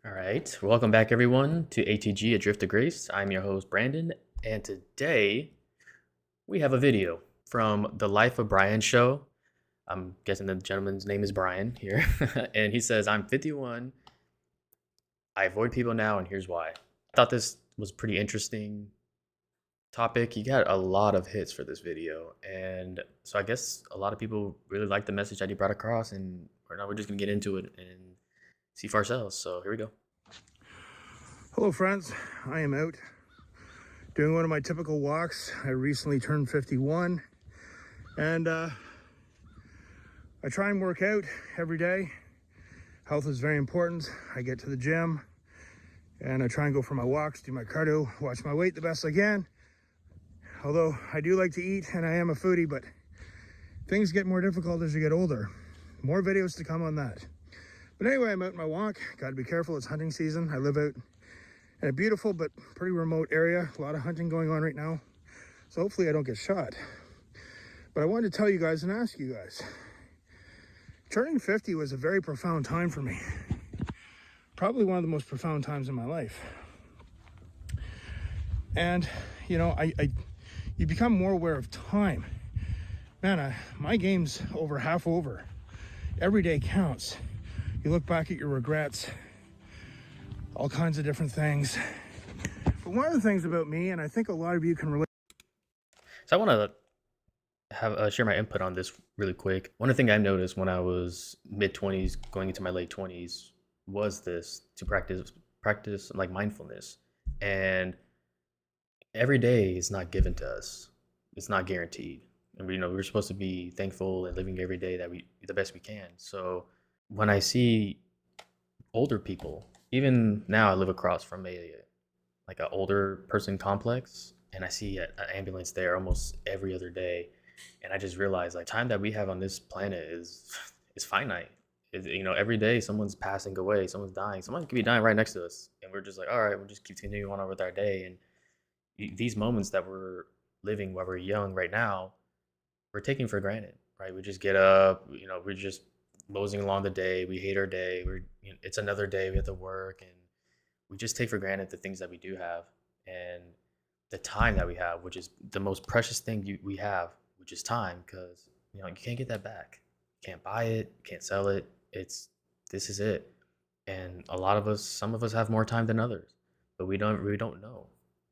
All right, welcome back everyone to ATG A Drift of Grace. I'm your host Brandon, and today we have a video from the Life of Brian show. I'm guessing the gentleman's name is Brian here, and he says, "I'm 51. I avoid people now, and here's why." I thought this was pretty interesting topic. He got a lot of hits for this video, and so I guess a lot of people really like the message that he brought across. And right now we're just gonna get into it and see for ourselves. So here we go. Hello friends, I am out doing one of my typical walks. I recently turned 51 and I try and work out every day. Health is very important. I get to the gym and I try and go for my walks, do my cardio, watch my weight the best I can. Although I do like to eat and I am a foodie, but things get more difficult as you get older. More videos to come on that. But anyway, I'm out on my walk. Got to be careful, it's hunting season. I live out in a beautiful but pretty remote area. A lot of hunting going on right now. So hopefully I don't get shot. But I wanted to tell you guys and ask you guys. Turning 50 was a very profound time for me. Probably one of the most profound times in my life. And, you know, you become more aware of time. Man, my game's over half over. Every day counts. You look back at your regrets, all kinds of different things. But one of the things about me, and I think a lot of you can relate. So I want to have share my input on this really quick. One thing I noticed when I was mid 20s, going into my late 20s, was this to practice like mindfulness. And every day is not given to us. It's not guaranteed. And we're supposed to be thankful and living every day that we the best we can. So when I see older people, even now I live across from a like an older person complex, and I see an ambulance there almost every other day, and I just realize like time that we have on this planet is finite. Every day someone's passing away, someone's dying, someone could be dying right next to us, and we're just like, all right, we'll just continue on with our day. And these moments that we're living while we're young right now, we're taking for granted, right? We just get up, we're just moseying along the day. We hate our day. It's another day. We have to work, and we just take for granted the things that we do have and the time that we have, which is the most precious thing we have, which is time, because you can't get that back. You can't buy it. You can't sell it. This is it. And some of us have more time than others, but we don't know.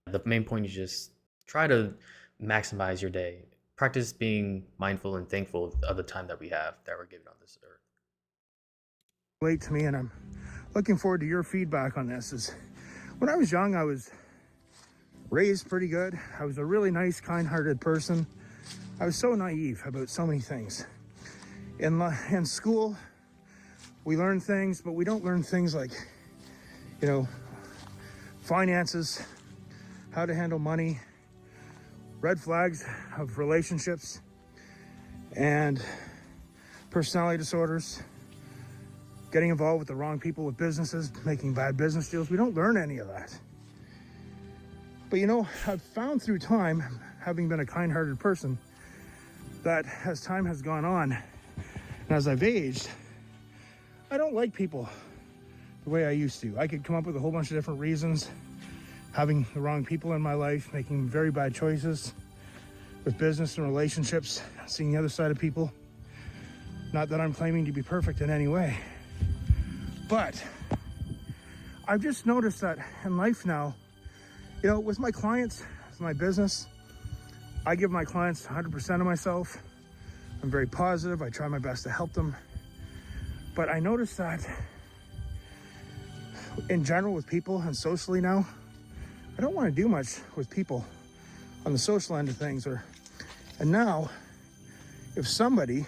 The main point is just try to maximize your day. Practice being mindful and thankful of the time that we have that we're given on this earth. Relate to me, and I'm looking forward to your feedback on this. Is when I was young, I was raised pretty good. I was a really nice, kind-hearted person. I was so naive about so many things. In school, we learn things, but we don't learn things like, finances, how to handle money, red flags of relationships, and personality disorders, getting involved with the wrong people with businesses, making bad business deals. We don't learn any of that. But I've found through time, having been a kind-hearted person, that as time has gone on and as I've aged, I don't like people the way I used to. I could come up with a whole bunch of different reasons. Having the wrong people in my life, making very bad choices with business and relationships, seeing the other side of people. Not that I'm claiming to be perfect in any way, but I've just noticed that in life now, with my clients, with my business, I give my clients 100% of myself. I'm very positive. I try my best to help them. But I noticed that in general with people and socially now, I don't want to do much with people on the social end of things. And now, if somebody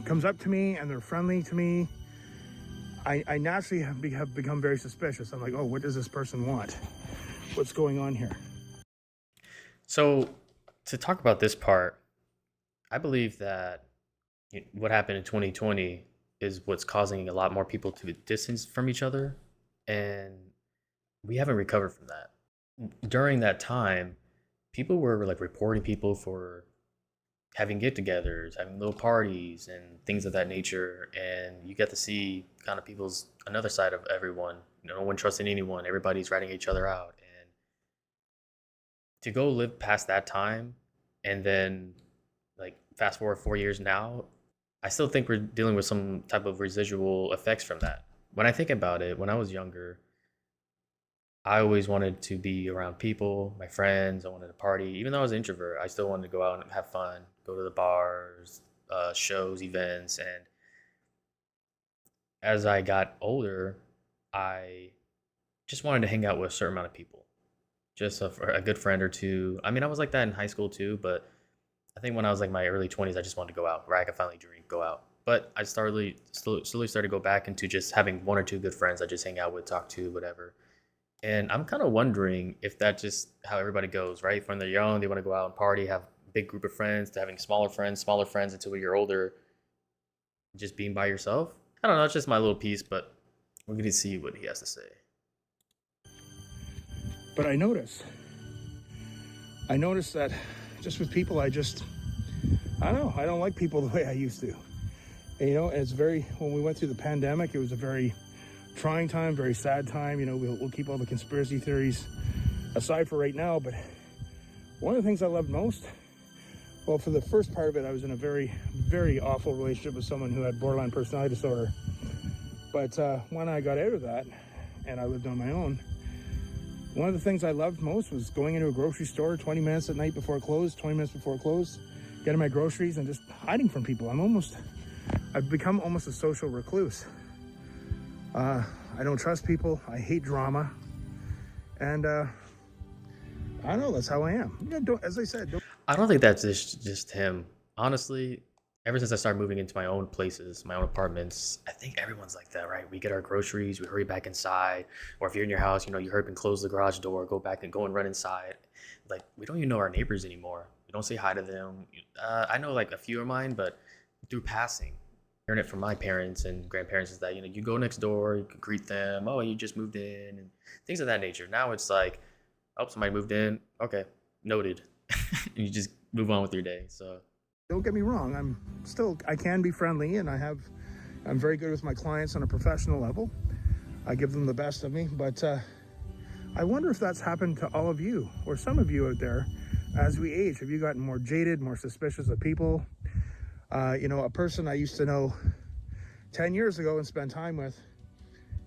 comes up to me and they're friendly to me, I naturally have become very suspicious. I'm like, oh, what does this person want? What's going on here? So to talk about this part, I believe that what happened in 2020 is what's causing a lot more people to distance from each other, and we haven't recovered from that. During that time, people were like reporting people for having get-togethers, having little parties, and things of that nature. And you get to see kind of people's another side of everyone. No one trusting anyone. Everybody's ratting each other out. And to go live past that time, and then like fast forward 4 years now, I still think we're dealing with some type of residual effects from that. When I think about it, when I was younger, I always wanted to be around people, my friends. I wanted to party. Even though I was an introvert, I still wanted to go out and have fun, go to the bars, shows, events. And as I got older, I just wanted to hang out with a certain amount of people, just a good friend or two. I mean, I was like that in high school too, but I think when I was like my early 20s, I just wanted to go out where I could finally drink, go out. But I slowly started to go back into just having one or two good friends I just hang out with, talk to, whatever. And I'm kind of wondering if that's just how everybody goes, right? When they're young, they want to go out and party, have a big group of friends, to having smaller friends until you're older, just being by yourself. I don't know. It's just my little piece, but we're going to see what he has to say. But I noticed that just with people, I don't know, I don't like people the way I used to. And, it's when we went through the pandemic, it was a very trying time, very sad time. We'll keep all the conspiracy theories aside for right now. But one of the things I loved most, well, for the first part of it, I was in a very, very awful relationship with someone who had borderline personality disorder. But when I got out of that and I lived on my own, one of the things I loved most was going into a grocery store 20 minutes at night before it closed, 20 minutes before it closed, getting my groceries and just hiding from people. I've become almost a social recluse. I don't trust people. I hate drama. And I don't know, that's how I am. As I said, don't. I don't think that's just him. Honestly, ever since I started moving into my own places, my own apartments, I think everyone's like that, right? We get our groceries, we hurry back inside, or if you're in your house, you hurry up and close the garage door, go and run inside. Like we don't even know our neighbors anymore. We don't say hi to them. I know like a few of mine, but through passing. Hearing it from my parents and grandparents is that you go next door, you can greet them. Oh, you just moved in, and things of that nature. Now it's like, oh, somebody moved in. Okay, noted, and you just move on with your day. So Don't get me wrong. I can be friendly, and I'm very good with my clients on a professional level. I give them the best of me, but I wonder if that's happened to all of you or some of you out there as we age. Have you gotten more jaded, more suspicious of people? A person I used to know 10 years ago and spend time with,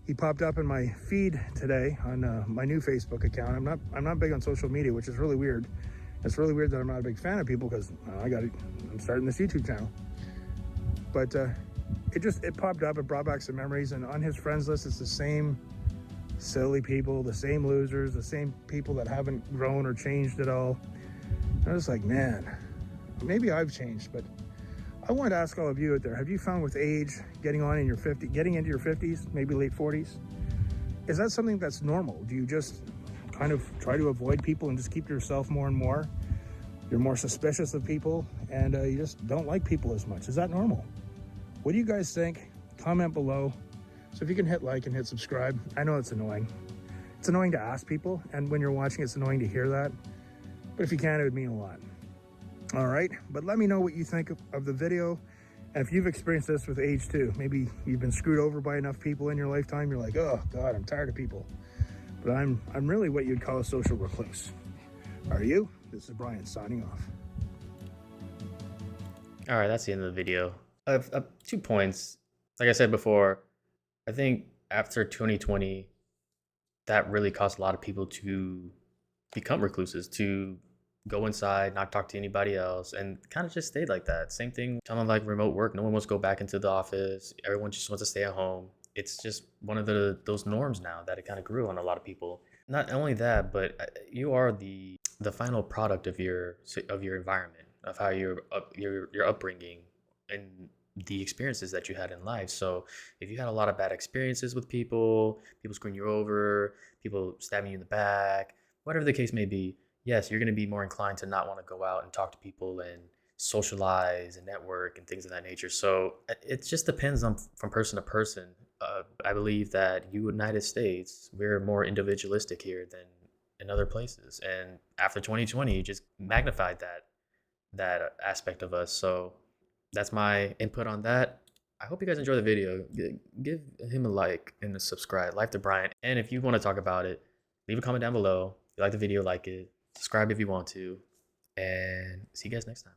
he popped up in my feed today on my new Facebook account. I'm not big on social media, which is really weird. It's really weird that I'm not a big fan of people because I'm starting this YouTube channel. But it popped up. It brought back some memories. And on his friends list, it's the same silly people, the same losers, the same people that haven't grown or changed at all. I was like, man, maybe I've changed. But I wanted to ask all of you out there, have you found with age, getting into your 50s, maybe late 40s, is that something that's normal? Do you just kind of try to avoid people and just keep to yourself more and more? You're more suspicious of people and you just don't like people as much. Is that normal? What do you guys think? Comment below. So if you can hit like and hit subscribe. I know it's annoying. It's annoying to ask people, and when you're watching, it's annoying to hear that. But if you can, it would mean a lot. All right, but let me know what you think of the video. And if you've experienced this with age too, maybe you've been screwed over by enough people in your lifetime, you're like, oh God, I'm tired of people. But I'm really what you'd call a social recluse. Are you? This is Brian signing off. all right, that's the end of the video. I have 2 points. Like I said before, I think after 2020, that really caused a lot of people to become recluses, to go inside, not talk to anybody else, and kind of just stayed like that. Same thing, kind of like remote work. No one wants to go back into the office. Everyone just wants to stay at home. It's just one of those norms now that it kind of grew on a lot of people. Not only that, but you are the final product of your environment, of how your upbringing and the experiences that you had in life. So if you had a lot of bad experiences with people screwing you over, people stabbing you in the back, whatever the case may be, yes, you're going to be more inclined to not want to go out and talk to people and socialize and network and things of that nature. So it just depends on from person to person. I believe that United States, we're more individualistic here than in other places. And after 2020, just magnified that. that aspect of us. So that's my input on that. I hope you guys enjoy the video. Give him a like and a subscribe. Life to Brian. And if you want to talk about it, leave a comment down below. If you like the video, like it. Subscribe if you want to. And see you guys next time.